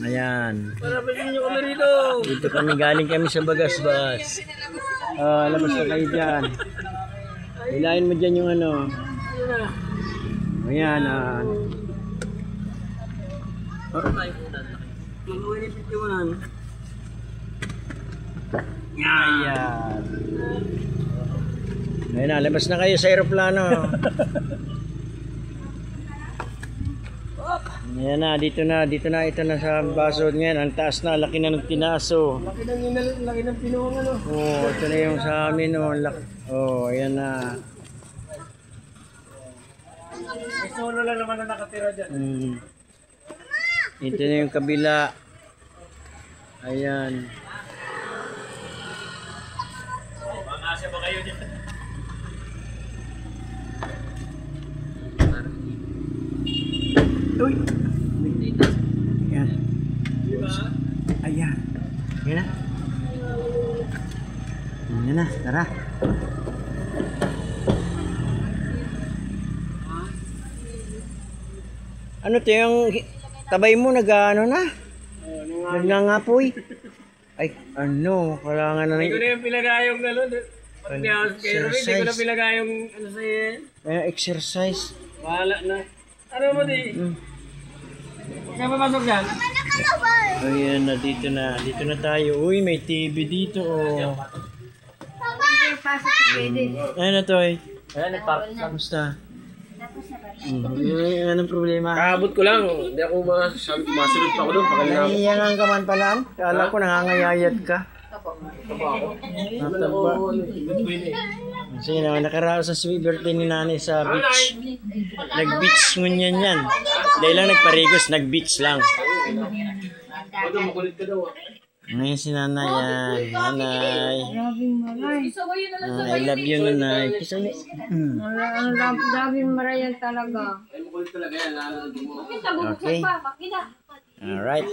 Ayan. Para pa ninyo kami rito. Dito kami, galing kami sa Bagasbas. Labas na kayo dyan. Hilahin mo dyan yung ano. Ayan. Ayan. Ayan na, labas na kayo sa aeroplano. Ayan na, dito na, ito na sa baso ngayon. Ang taas na, laki na ng tinaso. Laki ng pinuhang ano. Oh, ito na yung sa amin. Oh, ayan na. May solo lang naman na nakatira dyan. Ito na yung kabila. Ayan. Mga ba kayo dyan? Uy! Ayan. Ayan. Ayan na. Ayan na, tara. Ano to yung tabay mo nag-ano na? Nagngangapoy? Ay, ano, kailangan na Hindi ko na yung pinagayong ano. Pag di ako kayo rin, hindi ko na pinagayong ano sa'yo yan. Exercise. Bahala na. Ano mo di? Kaya papasok dyan? Ayan na, dito na. Dito na tayo. Uy, may TV dito, oh. Ayan na, Toy. Ayan, nagpark. Kamusta? Anong problema? Kaabot ko lang. Hindi ako masunod pa ako doon. Naiiyangan ka man pala? Kala ko nangangayayat ka. Nataba. Sige na, nakaraos sa sweet birthday ni nanay sa beach. Nag-beach ngunyan yan. Dahil lang nagparigos, nag-beach lang. Makulit ka daw. Ngayon si nanay yan. Nanay. I love you, nanay. Kiss ulit. Ang daming marayan talaga. Ay, makulit talaga yan. Okay. Alright.